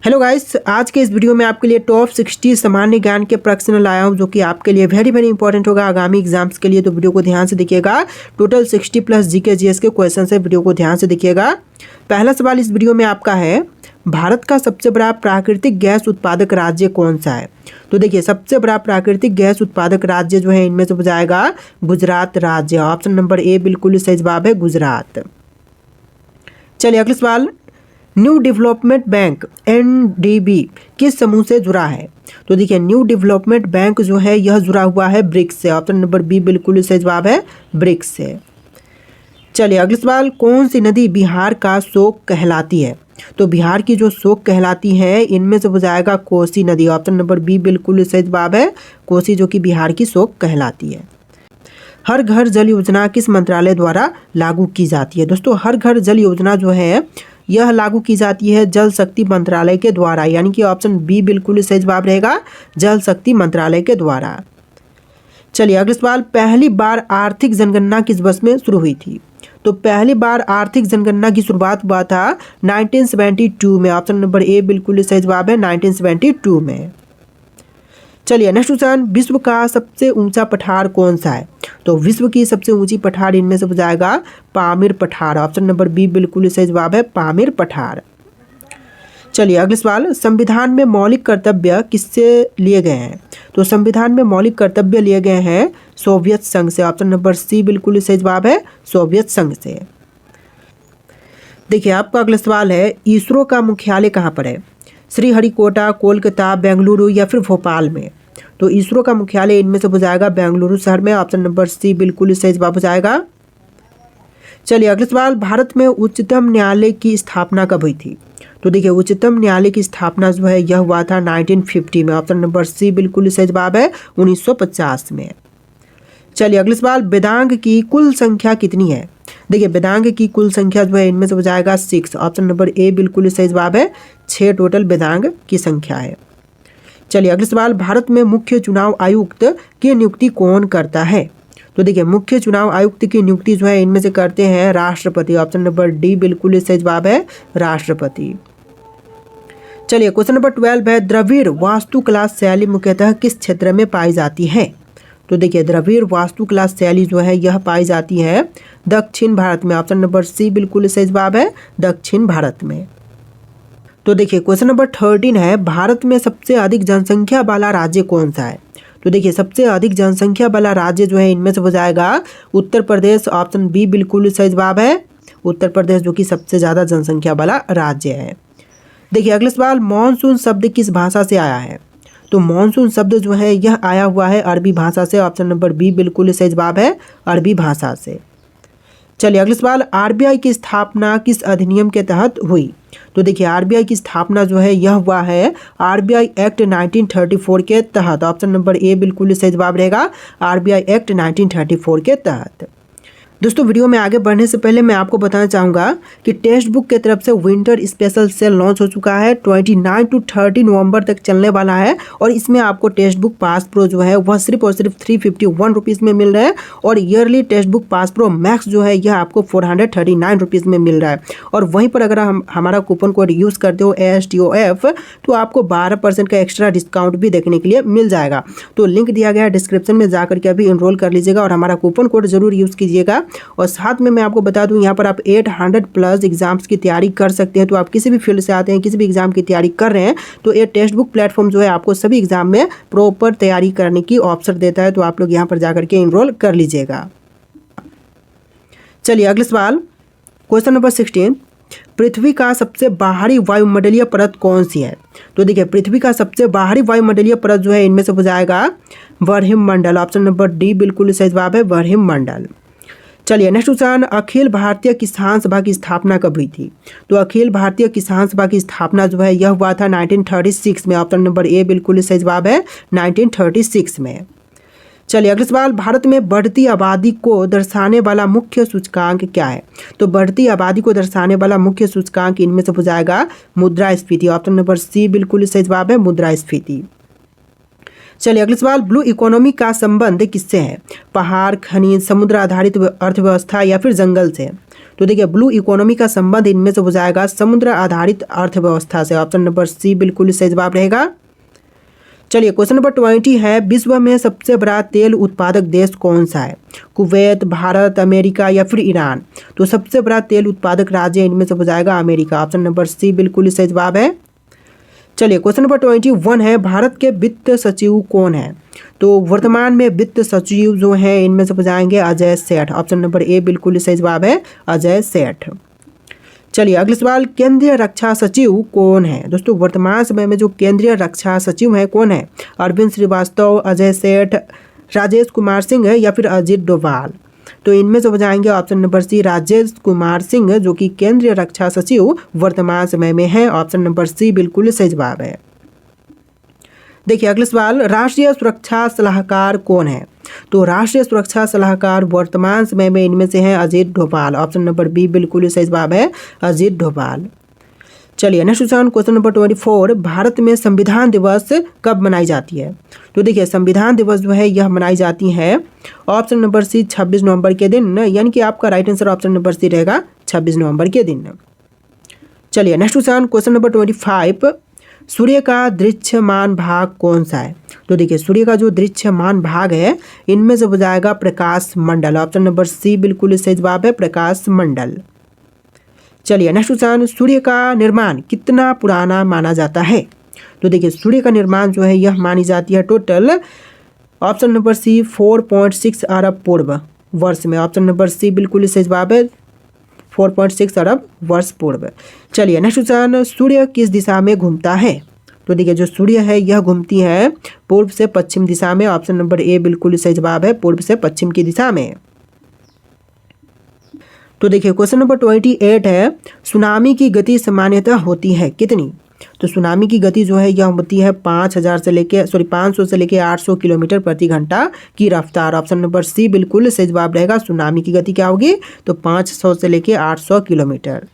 Hello guys, आज के इस वीडियो में आपके लिए टॉप 60 सामान्य ज्ञान के प्रश्न लाया हूं जो कि आपके लिए वेरी इंपॉर्टेंट होगा आगामी एग्जाम्स के लिए। तो वीडियो को ध्यान से देखिएगा। टोटल 60 प्लस जीके जीएस के क्वेश्चन है, वीडियो को ध्यान से देखिएगा। पहला सवाल इस वीडियो में आपका है, भारत का सबसे बड़ा प्राकृतिक गैस उत्पादक राज्य कौन सा है? तो देखिए, सबसे बड़ा प्राकृतिक गैस उत्पादक राज्य जो है इनमें से हो जाएगा गुजरात राज्य। ऑप्शन नंबर ए बिल्कुल सही जवाब है, गुजरात। चलिए अगला सवाल, न्यू डेवलपमेंट बैंक एनडीबी किस समूह से जुड़ा है? तो देखिए, न्यू डेवलपमेंट बैंक जो है यह जुड़ा हुआ है ब्रिक्स से। ऑप्शन नंबर बी बिल्कुल सही जवाब है, ब्रिक्स से। चलिए अगला सवाल, कौन सी नदी बिहार का शोक कहलाती है? तो बिहार की जो शोक कहलाती है इनमें से हो जाएगा कोसी नदी। ऑप्शन नंबर बी बिल्कुल सही जवाब है, कोसी, जो कि बिहार की शोक कहलाती है। हर घर जल योजना किस मंत्रालय द्वारा लागू की जाती है? दोस्तों, हर घर जल योजना जो है यह लागू की जाती है जल शक्ति मंत्रालय के द्वारा, यानी कि ऑप्शन बी बिल्कुल सही जवाब रहेगा, जल शक्ति मंत्रालय के द्वारा। चलिए अगला सवाल, पहली बार आर्थिक जनगणना किस वर्ष में शुरू हुई थी? तो पहली बार आर्थिक जनगणना की शुरुआत हुआ था 1972 में। ऑप्शन नंबर ए बिल्कुल सही जवाब है, 1972 में। चलिए नेक्स्ट क्वेश्चन, विश्व का सबसे ऊंचा पठार कौन सा है? तो विश्व की सबसे ऊंची पठार इनमें से हो जाएगा पामीर पठार। ऑप्शन नंबर बी बिल्कुल सही जवाब है, पामीर पठार। चलिए अगला सवाल, संविधान में मौलिक कर्तव्य किससे लिए गए हैं? तो संविधान में मौलिक कर्तव्य लिए गए हैं सोवियत संघ से। ऑप्शन नंबर सी बिल्कुल सही जवाब है, सोवियत संघ से। देखिए आपका अगला सवाल है, इसरो का मुख्यालय कहाँ पर है? श्रीहरिकोटा, कोलकाता, बेंगलुरु या फिर भोपाल में? तो इसरो का मुख्यालय इनमें से हो जाएगा बेंगलुरु शहर में। ऑप्शन नंबर सी बिल्कुल सही जवाब हो जाएगा। चलिए अगला सवाल, भारत में उच्चतम न्यायालय की स्थापना कब हुई थी? तो देखिए, उच्चतम न्यायालय की स्थापना जो है यह हुआ था 1950 में। ऑप्शन नंबर सी बिल्कुल सही जवाब है, 1950 में। चलिए अगला सवाल, वेदांग की कुल संख्या कितनी है? देखिए, वेदांग की कुल संख्या जो है इनमें से हो जाएगा 6। ऑप्शन नंबर ए बिल्कुल सही जवाब है, 6 टोटल वेदांग की संख्या है। चलिए अगला सवाल, भारत में मुख्य चुनाव आयुक्त की नियुक्ति कौन करता है? तो देखिए, मुख्य चुनाव आयुक्त की नियुक्ति जो है इनमें से करते हैं राष्ट्रपति। ऑप्शन नंबर डी बिल्कुल सही जवाब है, राष्ट्रपति। चलिए क्वेश्चन नंबर 12 है, द्रविड़ वास्तुकला शैली मुख्यतः किस क्षेत्र में पाई जाती है? तो देखिए, द्रविड़ वास्तुकला शैली जो है यह पाई जाती है दक्षिण भारत में। ऑप्शन नंबर सी बिल्कुल सही जवाब है, दक्षिण भारत में। तो देखिए क्वेश्चन नंबर 13 है, भारत में सबसे अधिक जनसंख्या वाला राज्य कौन सा है? तो देखिए, सबसे अधिक जनसंख्या वाला राज्य जो है इनमें से हो जाएगा उत्तर प्रदेश। ऑप्शन बी बिल्कुल सही जवाब है, उत्तर प्रदेश, जो कि सबसे ज़्यादा जनसंख्या वाला राज्य है। देखिए अगला सवाल, मॉनसून शब्द किस भाषा से आया है? तो मॉनसून शब्द जो है यह आया हुआ है अरबी भाषा से। ऑप्शन नंबर बी बिल्कुल सही जवाब है, अरबी भाषा से। चलिए अगला सवाल, आरबीआई की स्थापना किस अधिनियम के तहत हुई? तो देखिए, आरबीआई की स्थापना जो है यह हुआ है आरबीआई एक्ट 1934 के तहत। ऑप्शन नंबर ए बिल्कुल सही जवाब रहेगा, आरबीआई एक्ट 1934 के तहत। दोस्तों, वीडियो में आगे बढ़ने से पहले मैं आपको बताना चाहूँगा कि टेक्स्ट बुक के तरफ से विंटर स्पेशल सेल लॉन्च हो चुका है। 29 to 30 नवंबर तक चलने वाला है और इसमें आपको टेक्स्ट बुक पास प्रो जो है वह सिर्फ और सिर्फ 351 रुपीज़ में मिल रहा है और yearly text book pass pro max जो है यह आपको 439 रुपीज़ में मिल रहा है। और वहीं पर अगर हम हमारा कूपन कोड यूज़ करते हो ASTOF तो आपको 12% का एक्स्ट्रा डिस्काउंट भी देखने के लिए मिल जाएगा। तो लिंक दिया गया है डिस्क्रिप्शन में, जाकर के अभी इनरोल कर लीजिएगा और हमारा कूपन कोड जरूर यूज़ कीजिएगा। और साथ में मैं आपको बता दूं, यहाँ पर आप 800 प्लस एग्जाम्स की तैयारी कर सकते हैं। तो आप किसी भी फील्ड से आते हैं, किसी भी एग्जाम की तैयारी कर रहे हैं, तो ये टेक्स्ट बुक प्लेटफॉर्म जो है आपको सभी एग्जाम में प्रॉपर तैयारी करने की ऑप्शन देता है। तो आप लोग यहाँ पर जाकर के इनरोल कर लीजिएगा। चलिए अगला सवाल, क्वेश्चन नंबर 16, पृथ्वी का सबसे बाहरी वायुमंडलीय परत कौन सी है? तो देखिए, पृथ्वी का सबसे बाहरी वायुमंडलीय परत जो है इनमें से हो जाएगा बरहिमंडल। ऑप्शन नंबर डी बिल्कुल सही जवाब है, बरहिमंडल। चलिए नेक्स्ट क्वेश्चन, अखिल भारतीय किसान सभा की स्थापना कब हुई थी? तो अखिल भारतीय किसान सभा की स्थापना जो है यह हुआ था 1936 में। ऑप्शन नंबर ए बिल्कुल सही जवाब है, 1936 में। चलिए अगला सवाल, भारत में बढ़ती आबादी को दर्शाने वाला मुख्य सूचकांक क्या है? तो बढ़ती आबादी को दर्शाने वाला मुख्य सूचकांक इनमें से हो जाएगा मुद्रास्फीति। ऑप्शन नंबर सी बिल्कुल सही जवाब है, मुद्रास्फीति। चलिए अगला सवाल, ब्लू इकोनॉमी का संबंध किससे है? पहाड़, खनिज, समुद्र आधारित अर्थव्यवस्था या फिर जंगल से? तो देखिए ब्लू इकोनॉमी का संबंध इनमें से हो जाएगा समुद्र आधारित अर्थव्यवस्था से। ऑप्शन नंबर सी बिल्कुल सही जवाब रहेगा। चलिए क्वेश्चन नंबर 20 है, विश्व में सबसे बड़ा तेल उत्पादक देश कौन सा है? कुवैत, भारत, अमेरिका या फिर ईरान? तो सबसे बड़ा तेल उत्पादक राज्य इनमें से हो जाएगा अमेरिका। ऑप्शन नंबर सी बिल्कुल सही जवाब है। चलिए क्वेश्चन नंबर 21 है, भारत के वित्त सचिव कौन है? तो वर्तमान में वित्त सचिव जो है इनमें से हो जाएंगे अजय सेठ। ऑप्शन नंबर ए बिल्कुल सही जवाब है, अजय सेठ। चलिए अगला सवाल, केंद्रीय रक्षा सचिव कौन है? दोस्तों वर्तमान समय में जो केंद्रीय रक्षा सचिव है कौन है? अरविंद श्रीवास्तव, अजय सेठ, राजेश कुमार सिंह या फिर अजित डोभाल? तो इनमें से हो जाएंगे option number C Rajesh Kumar Singh, जो कि केंद्रीय रक्षा सचिव वर्तमान समय में है। ऑप्शन नंबर सी बिल्कुल सही जवाब है। देखिए अगला सवाल, राष्ट्रीय सुरक्षा सलाहकार कौन है? तो राष्ट्रीय सुरक्षा सलाहकार वर्तमान समय में इनमें से हैं Ajit Doval. Option number B बिल्कुल सही जवाब है, अजित डोभाल। चलिए नेक्स्ट क्वेश्चन नंबर 24, भारत में संविधान दिवस कब मनाई जाती है? तो देखिए संविधान दिवस जो है यह मनाई जाती है ऑप्शन नंबर सी 26 नवंबर के दिन, यानी कि आपका right answer option number C रहेगा 26 नवंबर के दिन। चलिए नेक्स्ट क्वेश्चन नंबर 25, सूर्य का दृश्यमान भाग कौन सा है? तो देखिए सूर्य का जो दृश्यमान भाग है इनमें से हो जाएगा प्रकाश मंडल। ऑप्शन नंबर सी बिल्कुल सही जवाब है, प्रकाश मंडल। चलिए नेक्स्ट क्वेश्चन, सूर्य का निर्माण कितना पुराना माना जाता है? तो देखिए सूर्य का निर्माण जो है यह मानी जाती है टोटल ऑप्शन नंबर सी 4.6 अरब पूर्व वर्ष में। ऑप्शन नंबर सी बिल्कुल सही जवाब है, 4.6 अरब वर्ष पूर्व। चलिए नेक्स्ट क्वेश्चन, सूर्य किस दिशा में घूमता है? तो देखिए जो सूर्य है यह घूमती है पूर्व से पश्चिम दिशा में। ऑप्शन नंबर ए बिल्कुल सही जवाब है, पूर्व से पश्चिम की दिशा में। तो देखिए क्वेश्चन नंबर 28 है, सुनामी की गति सामान्यतः होती है कितनी? तो सुनामी की गति जो है यह होती है 500 से लेके 800 किलोमीटर प्रति घंटा की रफ्तार। ऑप्शन नंबर सी बिल्कुल सही जवाब रहेगा, सुनामी की गति क्या होगी? तो 500 से लेके 800 किलोमीटर।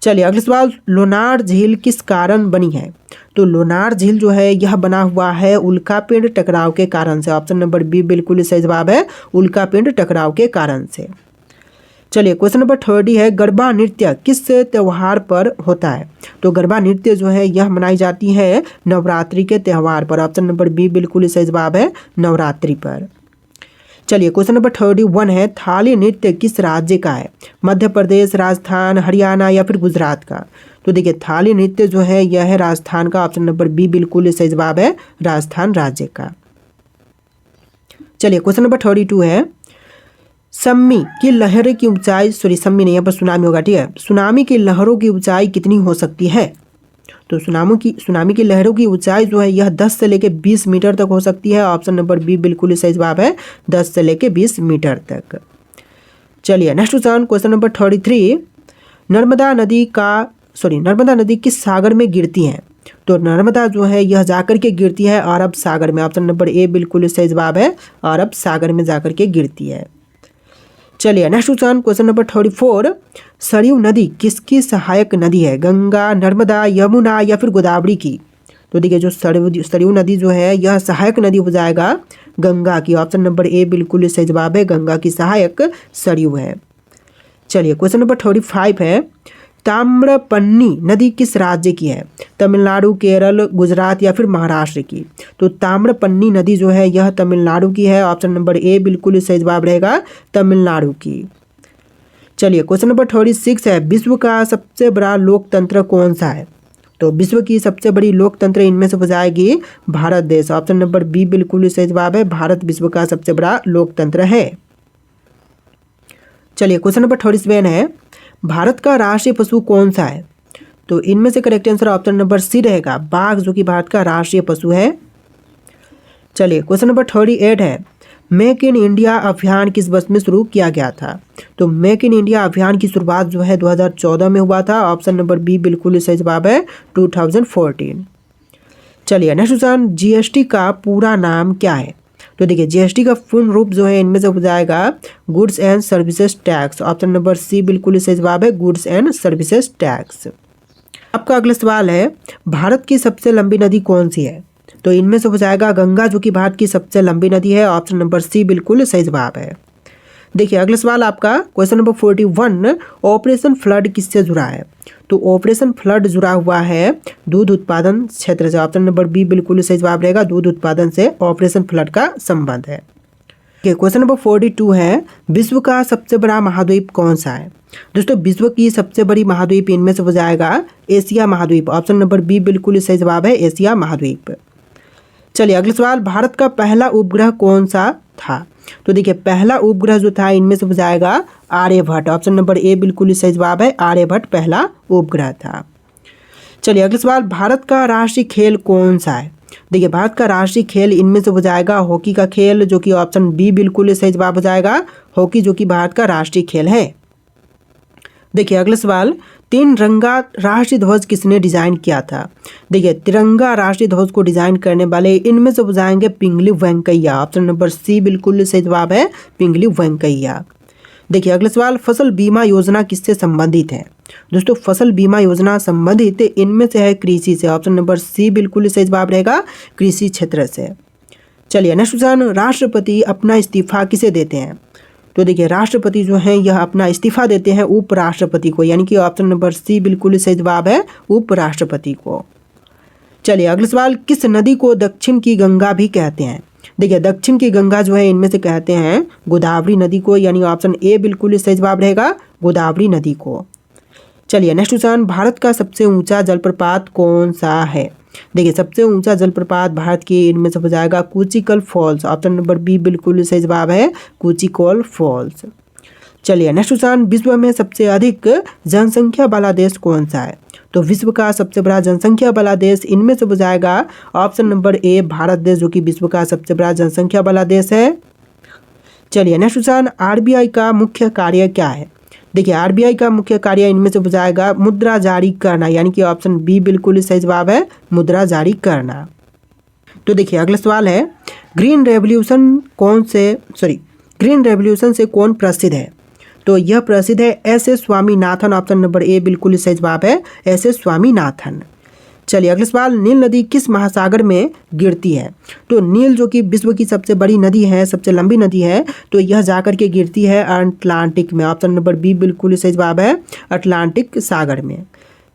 चलिए अगला सवाल, लोनार झील किस कारण बनी है? तो लोनार झील जो है यह बना हुआ है उल्कापिंड टकराव के कारण से। ऑप्शन नंबर बी बिल्कुल सही जवाब है, उल्कापिंड टकराव के कारण से। चलिए क्वेश्चन नंबर 30 है, गरबा नृत्य किस त्यौहार पर होता है? तो गरबा नृत्य जो है यह मनाई जाती है नवरात्रि के त्यौहार पर। ऑप्शन नंबर बी बिल्कुल सही जवाब है, नवरात्रि पर। चलिए क्वेश्चन नंबर 31 है, थाली नृत्य किस राज्य का है? मध्य प्रदेश, राजस्थान, हरियाणा या फिर गुजरात का? तो देखिए थाली नृत्य जो है यह है राजस्थान का। ऑप्शन नंबर बी बिल्कुल सही जवाब है, राजस्थान राज्य का। चलिए क्वेश्चन नंबर 32 है, सम्मी की लहर की ऊंचाई, सम्मी नहीं यहाँ पर सुनामी होगा, ठीक है। सुनामी की लहरों की ऊंचाई कितनी हो सकती है? तो सुनामी की लहरों की ऊंचाई जो है यह 10 से लेके 20 मीटर तक हो सकती है। ऑप्शन नंबर बी बिल्कुल सही जवाब है, 10 से लेके 20 मीटर तक। चलिए नेक्स्ट क्वेश्चन नंबर 33, नर्मदा नदी किस सागर में गिरती है? तो नर्मदा जो है यह जाकर के गिरती है अरब सागर में। ऑप्शन नंबर ए बिल्कुल सही जवाब है, अरब सागर में जाकर के गिरती है। चलिए नेक्स्ट क्वेश्चन नंबर 34, सरयू नदी किसकी सहायक नदी है? गंगा, नर्मदा, यमुना या फिर गोदावरी की? तो देखिए जो सरयू नदी जो है यह सहायक नदी हो जाएगा गंगा की। ऑप्शन नंबर ए बिल्कुल सही जवाब है, गंगा की सहायक सरयू है। चलिए क्वेश्चन नंबर 35 है, ताम्रपन्नी नदी किस राज्य की है? तमिलनाडु, केरल, गुजरात या फिर महाराष्ट्र की? तो ताम्रपन्नी नदी जो है यह तमिलनाडु की है। ऑप्शन नंबर ए बिल्कुल सही जवाब रहेगा, तमिलनाडु की। चलिए क्वेश्चन नंबर 36 है, विश्व का सबसे बड़ा लोकतंत्र कौन सा है? तो विश्व की सबसे बड़ी लोकतंत्र इनमें से हो जाएगी भारत देश। ऑप्शन नंबर बी बिल्कुल सही जवाब है, भारत विश्व का सबसे बड़ा लोकतंत्र है। चलिए क्वेश्चन नंबर 37 है, भारत का राष्ट्रीय पशु कौन सा है? तो इनमें से correct answer option number C रहेगा, बाघ, जो कि भारत का राष्ट्रीय पशु है। चलिए क्वेश्चन नंबर 38 है, मेक इन इंडिया अभियान किस वर्ष में शुरू किया गया था? तो मेक इन इंडिया अभियान की शुरुआत जो है 2014 में हुआ था। ऑप्शन नंबर बी बिल्कुल सही जवाब है, 2014। चलिए नेक्स्ट क्वेश्चन, जीएसटी का पूरा नाम क्या है? तो देखिए जीएसटी का पूर्ण रूप जो है इनमें से हो जाएगा goods and services tax. Option number C बिल्कुल सही जवाब है, गुड्स एंड सर्विसेज टैक्स। आपका अगला सवाल है, भारत की सबसे लंबी नदी कौन सी है? तो इनमें से हो जाएगा गंगा, जो कि भारत की सबसे लंबी नदी है। ऑप्शन नंबर सी बिल्कुल सही जवाब है। देखिए अगला सवाल आपका क्वेश्चन नंबर 41, ऑपरेशन फ्लड किससे जुड़ा है? तो ऑपरेशन फ्लड जुड़ा हुआ है दूध उत्पादन क्षेत्र से। ऑप्शन नंबर बी बिल्कुल सही जवाब रहेगा, दूध उत्पादन से ऑपरेशन फ्लड का संबंध है। क्वेश्चन नंबर 42 है, विश्व का सबसे बड़ा महाद्वीप कौन सा है? दोस्तों विश्व की सबसे बड़ी महाद्वीप इनमें से हो जाएगा एशिया महाद्वीप। ऑप्शन नंबर बी बिल्कुल सही जवाब है, एशिया महाद्वीप। चलिए अगला सवाल, भारत का पहला उपग्रह कौन सा था? तो देखिए पहला उपग्रह जो था इनमें से हो जाएगा आर्यभट्ट। ऑप्शन नंबर ए बिल्कुल सही जवाब है, आर्यभट्ट पहला उपग्रह था। चलिए अगला सवाल, भारत का राष्ट्रीय खेल कौन सा है? देखिए भारत का राष्ट्रीय खेल इनमें से हो जाएगा हॉकी का खेल, जो कि ऑप्शन बी बिल्कुल सही जवाब हो जाएगा, हॉकी जो कि भारत का राष्ट्रीय खेल है। देखिए अगला सवाल, तीन रंगा राष्ट्रीय ध्वज किसने डिजाइन किया था? देखिए तिरंगा राष्ट्रीय ध्वज को डिजाइन करने वाले इनमें से हो जाएंगे पिंगली वेंकैया। ऑप्शन नंबर सी बिल्कुल सही जवाब है, पिंगली वेंकैया। देखिए अगला सवाल, फसल बीमा योजना किससे संबंधित है? दोस्तों फसल बीमा योजना संबंधित इनमें से है कृषि से। ऑप्शन नंबर सी बिल्कुल सही जवाब रहेगा, कृषि क्षेत्र से। चलिए नेक्स्ट क्वेश्चन, राष्ट्रपति अपना इस्तीफा किसे देते हैं? तो देखिए राष्ट्रपति जो हैं यह अपना इस्तीफा देते हैं उपराष्ट्रपति को, यानी कि ऑप्शन नंबर सी बिल्कुल सही जवाब है, उपराष्ट्रपति को। चलिए अगला सवाल, किस नदी को दक्षिण की गंगा भी कहते हैं? देखिए दक्षिण की गंगा जो है इनमें से कहते हैं गोदावरी नदी को, यानी ऑप्शन ए बिल्कुल सही जवाब रहेगा, गोदावरी नदी को। चलिए नेक्स्ट क्वेश्चन, भारत का सबसे ऊंचा जलप्रपात कौन सा है? देखिए सबसे ऊंचा जलप्रपात भारत की इनमें से हो जाएगा कुचिकल फॉल्स। ऑप्शन नंबर बी बिल्कुल सही जवाब है, कुचिकल फॉल्स। चलिए नेक्स्ट क्वेश्चन, विश्व में सबसे अधिक जनसंख्या वाला देश कौन सा है? तो विश्व का सबसे बड़ा जनसंख्या वाला देश इनमें से हो जाएगा ऑप्शन नंबर ए भारत देश, जो कि विश्व का सबसे बड़ा जनसंख्या वाला देश है। चलिए नेक्स्ट क्वेश्चन, आरबीआई का मुख्य कार्य क्या है? देखिए आरबीआई का मुख्य कार्य इनमें से हो जाएगा मुद्रा जारी करना, यानी कि ऑप्शन बी बिल्कुल सही जवाब है, मुद्रा जारी करना। तो देखिए अगला सवाल है, ग्रीन रेवोल्यूशन से कौन प्रसिद्ध है? तो यह प्रसिद्ध है S S Swaminathan. Option number A बिल्कुल सही जवाब है, एस एस स्वामीनाथन। चलिए अगला सवाल, नील नदी किस महासागर में गिरती है? तो नील जो कि विश्व की सबसे बड़ी नदी है, सबसे लंबी नदी है, तो यह जाकर के गिरती है अटलांटिक में। ऑप्शन नंबर बी बिल्कुल सही जवाब है, अटलांटिक सागर में।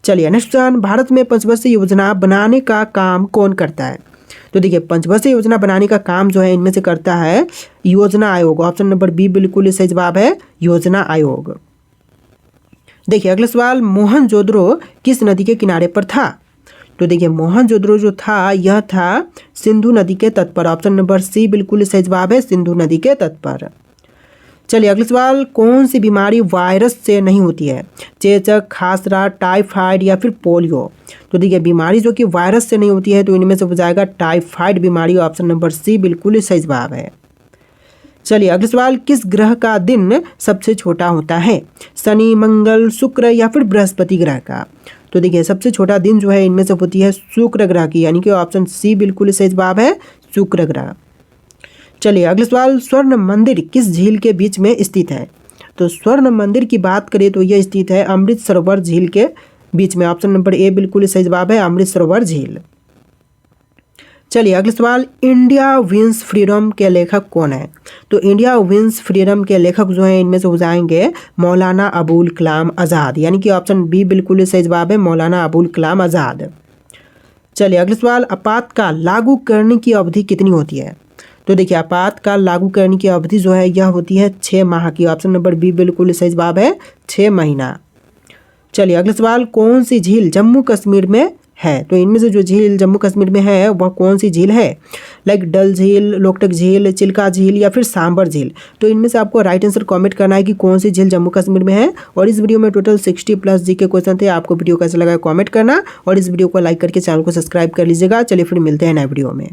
चलिए नेक्स्ट क्वेश्चन, भारत में पंचवर्षीय योजना बनाने का काम कौन करता है? तो देखिए पंचवर्षीय योजना बनाने का काम जो है इनमें से करता है योजना आयोग। ऑप्शन नंबर बी बिल्कुल सही जवाब है, योजना आयोग। देखिए अगला सवाल, मोहनजोदड़ो किस नदी के किनारे पर था? तो देखिए मोहनजोदड़ो जो था यह था सिंधु नदी के तट पर। ऑप्शन नंबर सी बिल्कुल सही जवाब है, सिंधु नदी के तट पर। चलिए अगला सवाल, कौन सी बीमारी वायरस से नहीं होती है? चेचक, खासरा, टाइफाइड या फिर पोलियो? तो देखिए बीमारी जो कि वायरस से नहीं होती है तो इनमें से हो जाएगा टाइफाइड बीमारी। ऑप्शन नंबर सी बिल्कुल सही जवाब है। चलिए अगला सवाल, किस ग्रह का दिन सबसे छोटा होता है? शनि, मंगल, शुक्र या फिर बृहस्पति ग्रह का? तो देखिए सबसे छोटा दिन जो है इनमें से होती है शुक्र ग्रह की, यानी कि ऑप्शन सी बिल्कुल सही जवाब है, शुक्र ग्रह। चलिए अगला सवाल, स्वर्ण मंदिर किस झील के बीच में स्थित है? तो स्वर्ण मंदिर की बात करें तो यह स्थित है अमृत सरोवर झील के बीच में। ऑप्शन नंबर ए बिल्कुल सही जवाब है, अमृत सरोवर झील। चलिए अगला सवाल, इंडिया विंस फ्रीडम के लेखक कौन है? तो इंडिया विंस फ्रीडम के लेखक जो हैं इनमें से हो जाएंगे मौलाना अबुल कलाम आज़ाद, यानी कि ऑप्शन बी बिल्कुल सही जवाब है, मौलाना अबुल कलाम आज़ाद। चलिए अगला सवाल, आपातकाल लागू करने की अवधि कितनी होती है? तो देखिए आपातकाल लागू करने की अवधि जो है यह होती है 6 माह की। ऑप्शन नंबर बी बिल्कुल सही जवाब है, 6 महीना। चलिए अगला सवाल, कौन सी झील जम्मू कश्मीर में है? तो इनमें से जो झील जम्मू कश्मीर में है वह कौन सी झील है? लाइक डल झील, लोकटक झील, चिल्का झील या फिर सांबर झील? तो इनमें से आपको राइट आंसर कमेंट करना है कि कौन सी झील जम्मू कश्मीर में है। और इस वीडियो में टोटल 60+ जीके क्वेश्चन थे। आपको वीडियो कैसा लगा कमेंट करना और इस वीडियो को लाइक करके चैनल को सब्सक्राइब कर लीजिएगा। चलिए फिर मिलते हैं नए वीडियो में।